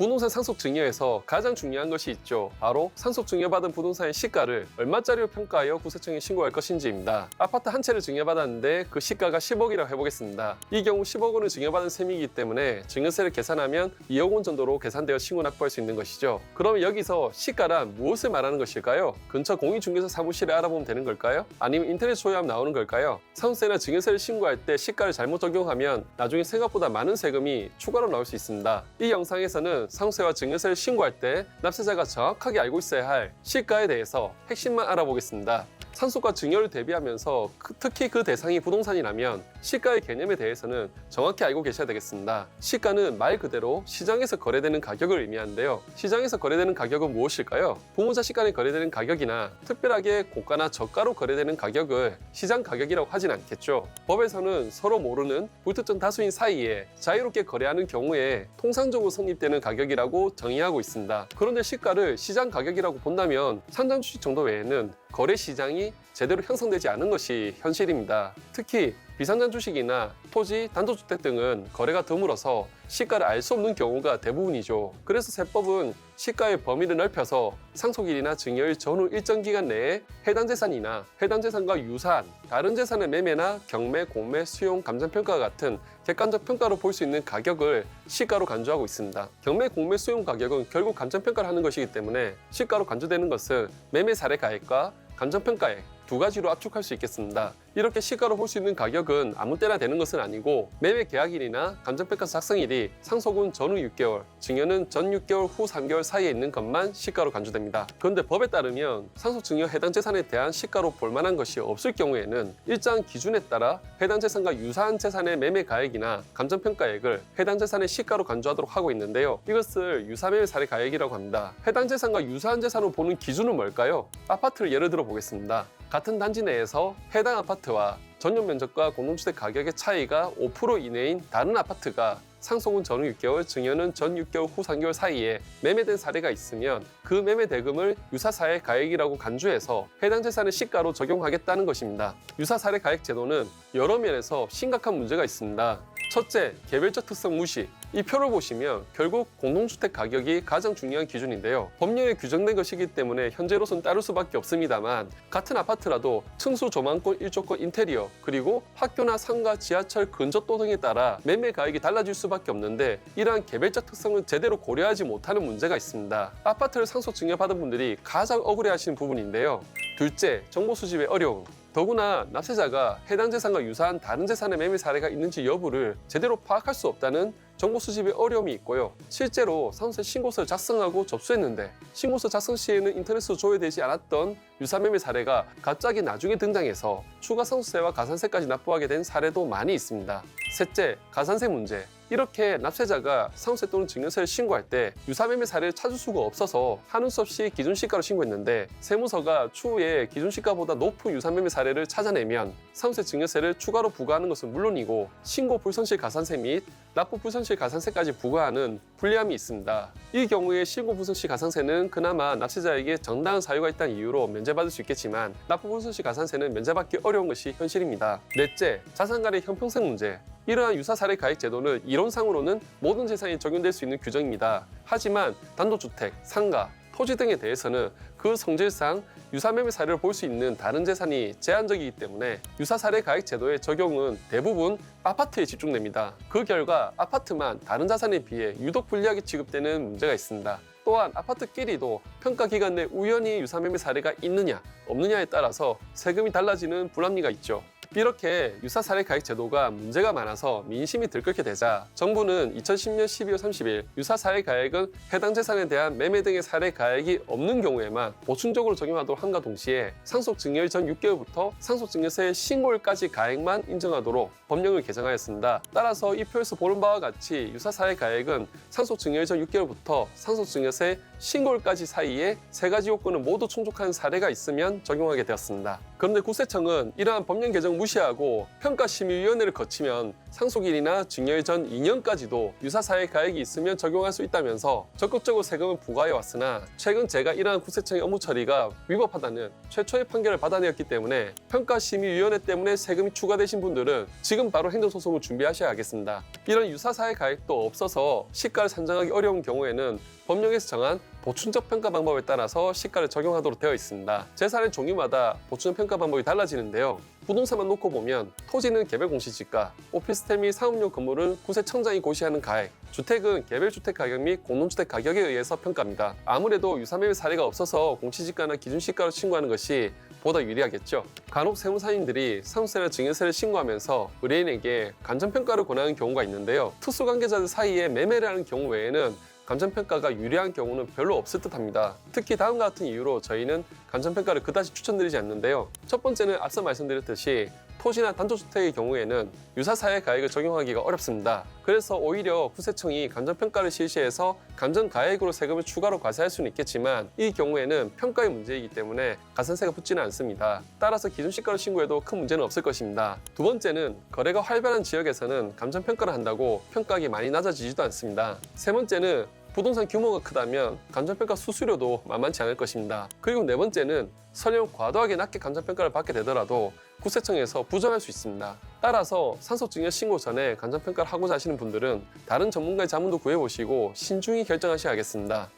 부동산 상속증여에서 가장 중요한 것이 있죠. 바로 상속증여받은 부동산의 시가를 얼마짜리로 평가하여 구세청에 신고할 것인지입니다. 아파트 한 채를 증여받았는데 그 시가가 10억이라고 해보겠습니다. 이 경우 10억 원을 증여받은 셈이기 때문에 증여세를 계산하면 2억 원 정도로 계산되어 신고 납부할 수 있는 것이죠. 그럼 여기서 시가란 무엇을 말하는 것일까요? 근처 공인중개사 사무실에 알아보면 되는 걸까요? 아니면 인터넷 조회하면 나오는 걸까요? 상속세나 증여세를 신고할 때 시가를 잘못 적용하면 나중에 생각보다 많은 세금이 추가로 나올 수 있습니다. 이 영상에서는 상속세와 증여세를 신고할 때 납세자가 정확하게 알고 있어야 할 시가에 대해서 핵심만 알아보겠습니다. 상속과 증여를 대비하면서 특히 그 대상이 부동산이라면 시가의 개념에 대해서는 정확히 알고 계셔야 되겠습니다. 시가는 말 그대로 시장에서 거래되는 가격을 의미하는데요. 시장에서 거래되는 가격은 무엇일까요? 부모자식 간에 거래되는 가격이나 특별하게 고가나 저가로 거래되는 가격을 시장 가격이라고 하진 않겠죠. 법에서는 서로 모르는 불특정 다수인 사이에 자유롭게 거래하는 경우에 통상적으로 성립되는 가격이라고 정의하고 있습니다. 그런데 시가를 시장 가격이라고 본다면 상장주식 정도 외에는 거래 시장이 제대로 형성되지 않은 것이 현실입니다. 특히 비상장 주식이나 토지, 단독주택 등은 거래가 드물어서 시가를 알 수 없는 경우가 대부분이죠. 그래서 세법은 시가의 범위를 넓혀서 상속일이나 증여일 전후 일정 기간 내에 해당 재산이나 해당 재산과 유사한 다른 재산의 매매나 경매, 공매, 수용, 감정평가 같은 객관적 평가로 볼 수 있는 가격을 시가로 간주하고 있습니다. 경매, 공매, 수용 가격은 결국 감정평가를 하는 것이기 때문에 시가로 간주되는 것은 매매 사례 가액과 감정평가액 두 가지로 압축할 수 있겠습니다. 이렇게 시가로 볼 수 있는 가격은 아무 때나 되는 것은 아니고 매매 계약일이나 감정평가 작성일이 상속은 전후 6개월, 증여는 전 6개월 후 3개월 사이에 있는 것만 시가로 간주됩니다. 그런데 법에 따르면 상속 증여 해당 재산에 대한 시가로 볼 만한 것이 없을 경우에는 일정한 기준에 따라 해당 재산과 유사한 재산의 매매 가액이나 감정평가액을 해당 재산의 시가로 간주하도록 하고 있는데요. 이것을 유사매매 사례 가액이라고 합니다. 해당 재산과 유사한 재산으로 보는 기준은 뭘까요? 아파트를 예를 들어 보겠습니다. 같은 단지 내에서 해당 아파트와 전용 면적과 공동주택 가격의 차이가 5% 이내인 다른 아파트가 상속은 전후 6개월, 증여는 전 6개월 후 3개월 사이에 매매된 사례가 있으면 그 매매 대금을 유사사례 가액이라고 간주해서 해당 재산의 시가로 적용하겠다는 것입니다. 유사사례 가액 제도는 여러 면에서 심각한 문제가 있습니다. 첫째, 개별적 특성 무시. 이 표를 보시면 결국 공동주택 가격이 가장 중요한 기준인데요. 법령에 규정된 것이기 때문에 현재로선 따를 수밖에 없습니다만 같은 아파트라도 층수, 조망권, 일조권, 인테리어 그리고 학교나 상가, 지하철, 근접도 등에 따라 매매 가액이 달라질 수밖에 없는데 이러한 개별적 특성을 제대로 고려하지 못하는 문제가 있습니다. 아파트를 상속 증여받은 분들이 가장 억울해하시는 부분인데요. 둘째, 정보 수집의 어려움. 더구나 납세자가 해당 재산과 유사한 다른 재산의 매매 사례가 있는지 여부를 제대로 파악할 수 없다는 정보 수집의 어려움이 있고요. 실제로 상속세 신고서를 작성하고 접수했는데 신고서 작성 시에는 인터넷으로 조회되지 않았던 유사매매 사례가 갑자기 나중에 등장해서 추가 상속세와 가산세까지 납부하게 된 사례도 많이 있습니다. 셋째, 가산세 문제. 이렇게 납세자가 상속세 또는 증여세를 신고할 때 유사매매 사례를 찾을 수가 없어서 하는 수 없이 기준시가로 신고했는데 세무서가 추후에 기준시가보다 높은 유사매매 사례를 찾아내면 상속세 증여세를 추가로 부과하는 것은 물론이고 신고 불성실 가산세 및 납부 불성실 가산세까지 부과하는 불리함이 있습니다. 이 경우에 신고 불성실 가산세는 그나마 납세자에게 정당한 사유가 있다는 이유로 면제받을 수 있겠지만 납부 불성실 가산세는 면제받기 어려운 것이 현실입니다. 넷째, 자산간의 형평성 문제. 이러한 유사 사례 가액 제도는 이론상으로는 모든 재산이 적용될 수 있는 규정입니다. 하지만 단독주택, 상가, 토지 등에 대해서는 그 성질상 유사매매 사례를 볼 수 있는 다른 재산이 제한적이기 때문에 유사사례 가액 제도의 적용은 대부분 아파트에 집중됩니다. 그 결과 아파트만 다른 자산에 비해 유독 불리하게 취급되는 문제가 있습니다. 또한 아파트끼리도 평가 기간 내 우연히 유사매매 사례가 있느냐 없느냐에 따라서 세금이 달라지는 불합리가 있죠. 이렇게 유사사례 가액 제도가 문제가 많아서 민심이 들끓게 되자 정부는 2010년 12월 30일 유사사례 가액은 해당 재산에 대한 매매 등의 사례 가액이 없는 경우에만 보충적으로 적용하도록 함과 동시에 상속증여일 전 6개월부터 상속증여세 신고일까지 가액만 인정하도록 법령을 개정하였습니다. 따라서 이 표에서 보는 바와 같이 유사사례 가액은 상속증여일 전 6개월부터 상속증여세 신고일까지 사이에 세 가지 요건을 모두 충족한 사례가 있으면 적용하게 되었습니다. 그런데 국세청은 이러한 법령 개정 무시하고 평가심의위원회를 거치면 상속일이나 증여일 전 2년까지도 유사사회 가액이 있으면 적용할 수 있다면서 적극적으로 세금을 부과해 왔으나 최근 제가 일하는 구세청의 업무 처리가 위법하다는 최초의 판결을 받아내었기 때문에 평가심의위원회 때문에 세금이 추가되신 분들은 지금 바로 행정소송을 준비하셔야 하겠습니다. 이런 유사사회 가액도 없어서 시가를 산정하기 어려운 경우에는 법령에서 정한 보충적 평가 방법에 따라서 시가를 적용하도록 되어 있습니다. 재산의 종류마다 보충적 평가 방법이 달라지는데요. 부동산만 놓고 보면 토지는 개별 공시지가, 오피스텔 및 상업용 건물은 구세청장이 고시하는 가액, 주택은 개별주택 가격 및 공동주택 가격에 의해서 평가합니다. 아무래도 유사매매 사례가 없어서 공시지가나 기준시가로 신고하는 것이 보다 유리하겠죠. 간혹 세무사님들이 상속세나 증여세를 신고하면서 의뢰인에게 감정평가를 권하는 경우가 있는데요. 특수관계자들 사이에 매매를 하는 경우 외에는 감정평가가 유리한 경우는 별로 없을 듯합니다. 특히 다음과 같은 이유로 저희는 감정평가를 그다지 추천드리지 않는데요. 첫 번째는 앞서 말씀드렸듯이 토지나 단독주택의 경우에는 유사사회 가액을 적용하기가 어렵습니다. 그래서 오히려 구세청이 감정평가를 실시해서 감정가액으로 세금을 추가로 과세할 수는 있겠지만 이 경우에는 평가의 문제이기 때문에 가산세가 붙지는 않습니다. 따라서 기준시가로 신고해도 큰 문제는 없을 것입니다. 두 번째는 거래가 활발한 지역에서는 감정평가를 한다고 평가액이 많이 낮아지지도 않습니다. 세 번째는 부동산 규모가 크다면 감정평가 수수료도 만만치 않을 것입니다. 그리고 네 번째는 설령 과도하게 낮게 감정평가를 받게 되더라도 구세청에서 부정할 수 있습니다. 따라서 상속증여 신고 전에 감정평가를 하고자 하시는 분들은 다른 전문가의 자문도 구해보시고 신중히 결정하셔야겠습니다.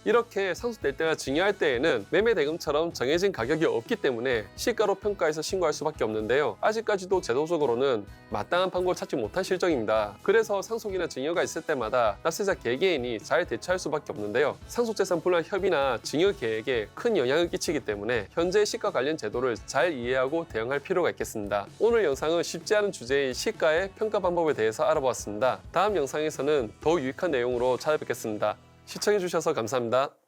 이렇게 상속될 때나 증여할 때에는 매매대금처럼 정해진 가격이 없기 때문에 시가로 평가해서 신고할 수밖에 없는데요. 아직까지도 제도적으로는 마땅한 방법을 찾지 못한 실정입니다. 그래서 상속이나 증여가 있을 때마다 납세자 개개인이 잘 대처할 수밖에 없는데요. 상속재산 분할 협의나 증여 계획에 큰 영향을 끼치기 때문에 현재 시가 관련 제도를 잘 이해하고 대응할 필요가 있겠습니다. 오늘 영상은 쉽지 않은 주제인 시가의 평가 방법에 대해서 알아보았습니다. 다음 영상에서는 더 유익한 내용으로 찾아뵙겠습니다. 시청해주셔서 감사합니다.